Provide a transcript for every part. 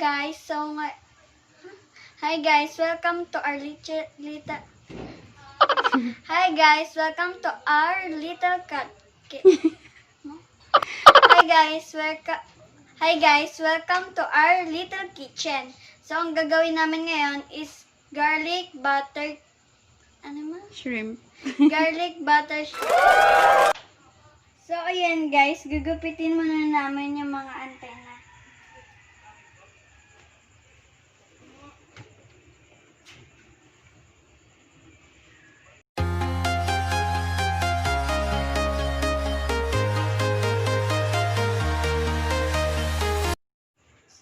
guys, hi guys, welcome to our little Hi guys, welcome to our little cat. Hi guys, welcome to our little kitchen. So ang gagawin namin ngayon is garlic butter Shrimp. Garlic butter shrimp. So ayan guys, gugupitin muna namin yung mga antena.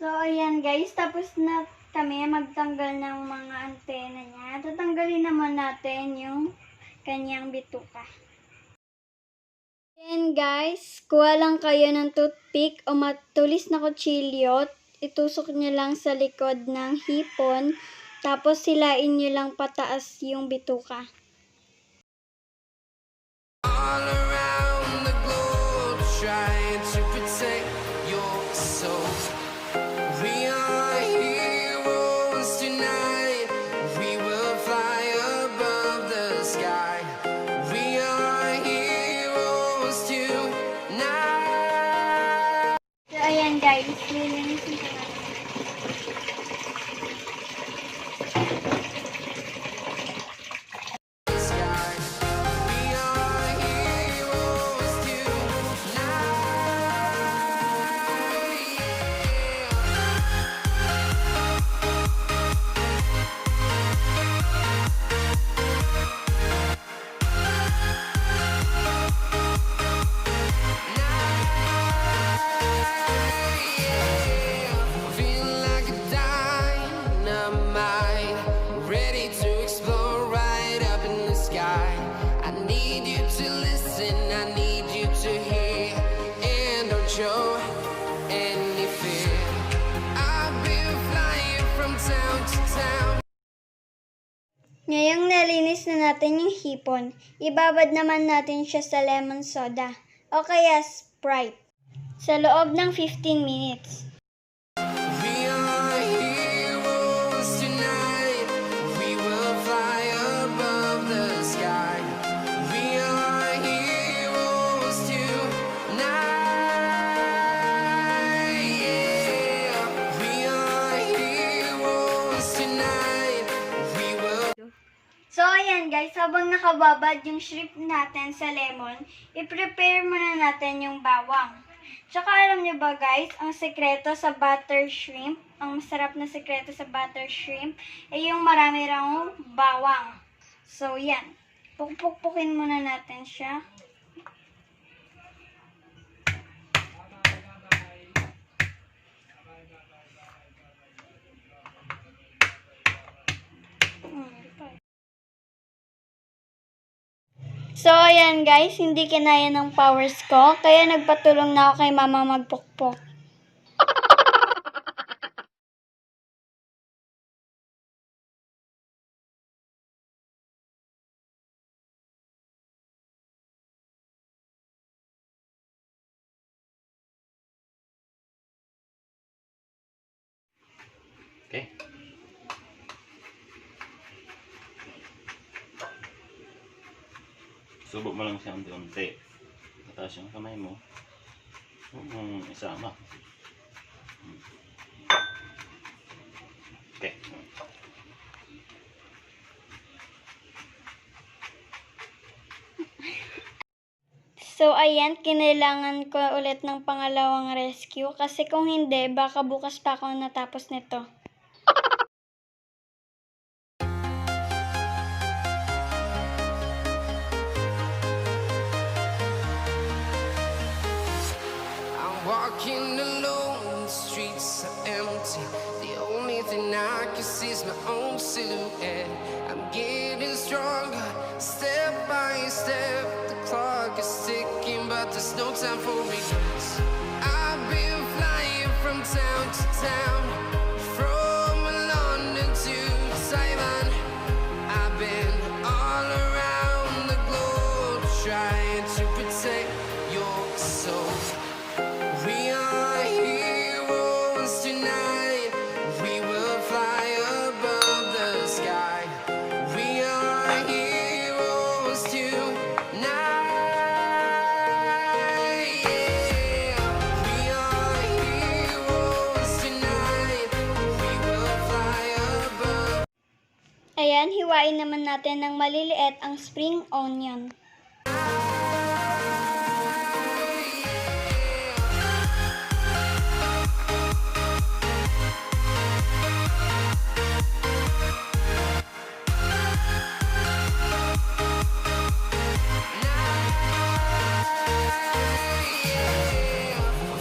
So, ayan guys, tapos na kami magtanggal ng mga antena niya. Tatanggalin naman natin yung kanyang bituka. Ayan guys, kuha lang kayo ng toothpick o matulis na kutsilyo. Itusok nyo lang sa likod ng hipon. Tapos silain nyo lang pataas yung bituka. All around the globe, trying to protect your soul. We are heroes tonight. We will fly above the sky. We are heroes tonight. So, ayan guys, lilinisin ko na. Ngayong nalinis na natin yung hipon, ibabad naman natin siya sa lemon soda o kaya Sprite sa loob ng 15 minutes. We are heroes tonight. We will fly above the sky. We are heroes tonight. Yeah. We are heroes tonight. We will. So, ayan guys, habang nakababad yung shrimp natin sa lemon, i-prepare muna natin yung bawang. Tsaka alam nyo ba guys, ang sekreto sa butter shrimp, ang masarap na sekreto sa butter shrimp, ay yung marami rang bawang. So, yan. Pukpukin muna natin siya. So, ayan guys, hindi kinaya ng powers ko, kaya nagpatulong na ako kay mama magpukpok. Okay. Subok mo lang siya unti-unti. Mataas yung kamay mo. Isama. Okay. So, ayan, kinailangan ko ulit ng pangalawang rescue kasi kung hindi, baka bukas pa ako natapos nito. Walking alone, the streets are empty. The only thing I can see is my own silhouette. I'm getting stronger, step by step. The clock is ticking, but there's no time for regrets. I've been flying from town to town, from London to Taiwan. I've been all around the globe, trying to protect your soul. We are heroes tonight. Ayan, hiwain naman natin ng maliliit ang spring onion.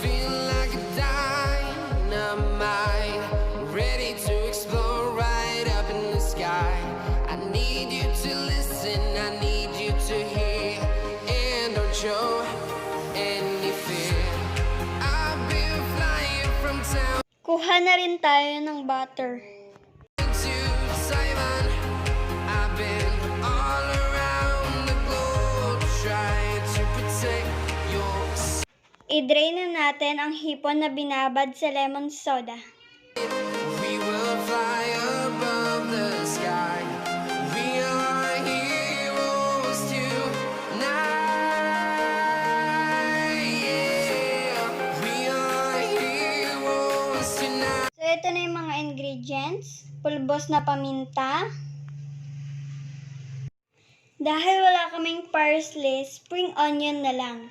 Feel like a dynamite, ready to explode right up in the sky. I need you to listen, I need you to hear, and don't show any fear. I've been flying from town Kuha na rin tayo ng butter. to Taiwan. I've been all around the globe trying to protect your I-drain na natin ang hipon na binabad sa lemon soda. We will fly above the sky. We are heroes tonight. Yeah, we are heroes tonight. So, ito na yung mga ingredients. Pulbos na paminta. Dahil wala kaming parsley, spring onion na lang.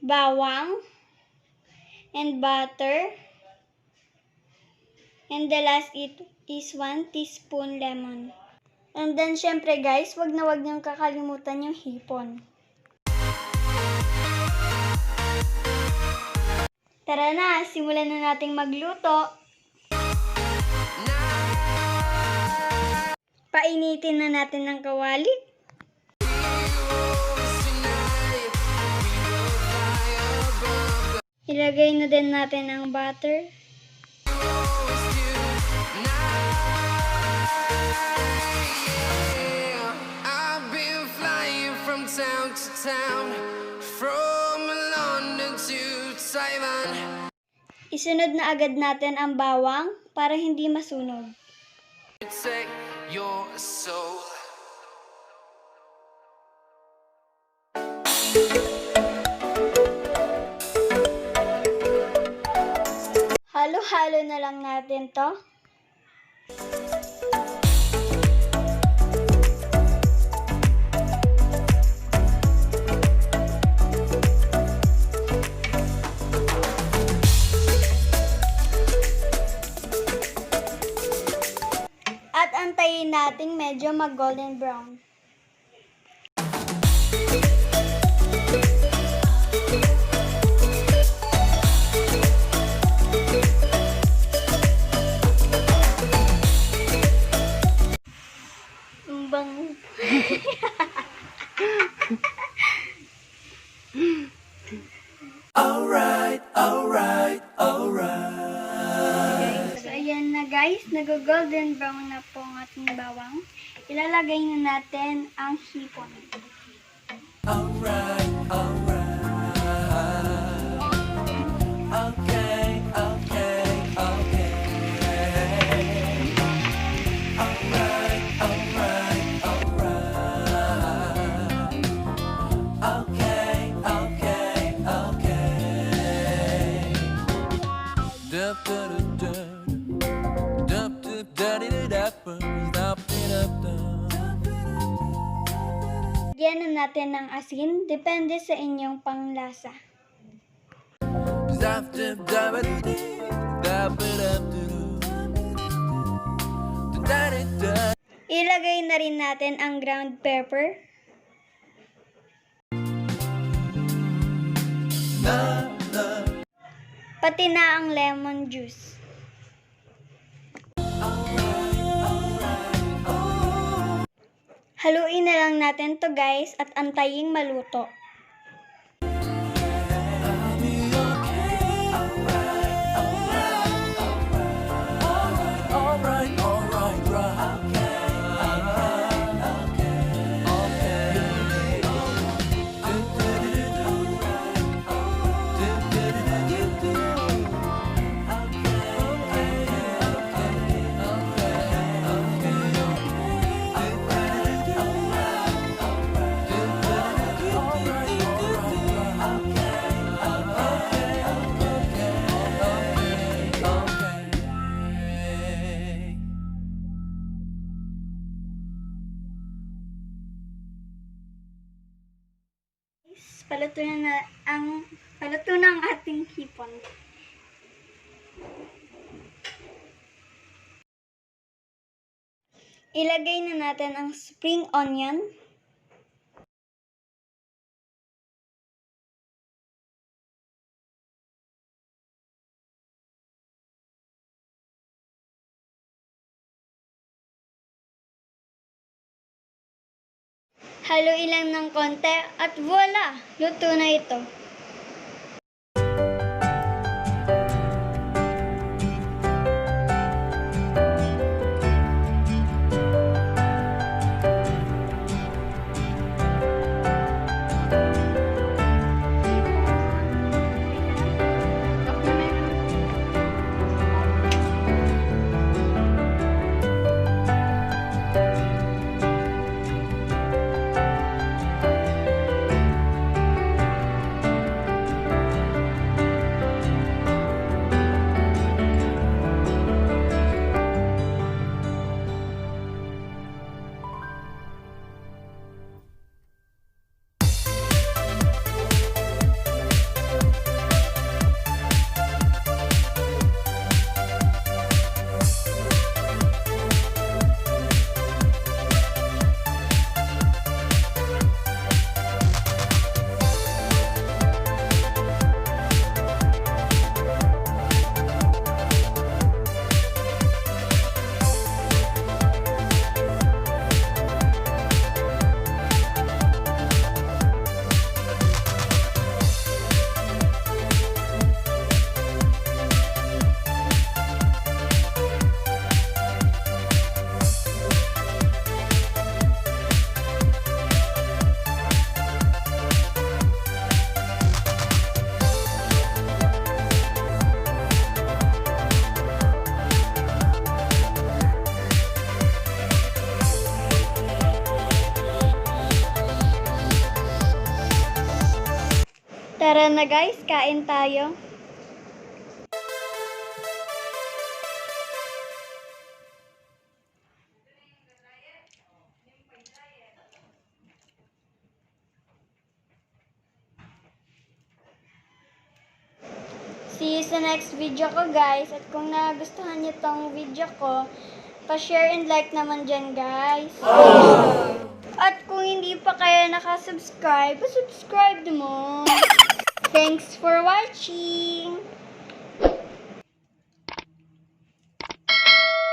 Bawang. And butter. And the last is 1 teaspoon lemon. And then, syempre guys, wag niyong kakalimutan yung hipon. Tara na, simulan na nating magluto. Painitin na natin ng kawali. Ilagay na din natin ang butter. I've been flying from town to town, from London to Taiwan. Isunod na agad natin ang bawang para hindi masunog. Protect your soul. Halo-halo na lang natin to. At antayin natin medyo mag-golden brown. Bang. Alright. So, ayan na guys. Nag-golden brown na po ang ating bawang. Ilalagay na natin ang hipon. Alright. Lagyan na natin ng asin. Depende sa inyong panglasa. Ilagay na rin natin ang ground pepper. Pati na ang lemon juice. Haluin na lang natin to guys at antayin maluto. paluto na ang ating hipon. Ilagay na natin ang spring onion. Haluin lang ng konti at voila! Luto na ito. Tara na guys, kain tayo. See you sa next video ko guys. At kung nagustuhan niyo tong video ko, pa-share and like naman dyan guys. At kung hindi pa kayo nakasubscribe, pa-subscribe naman. Thanks for watching!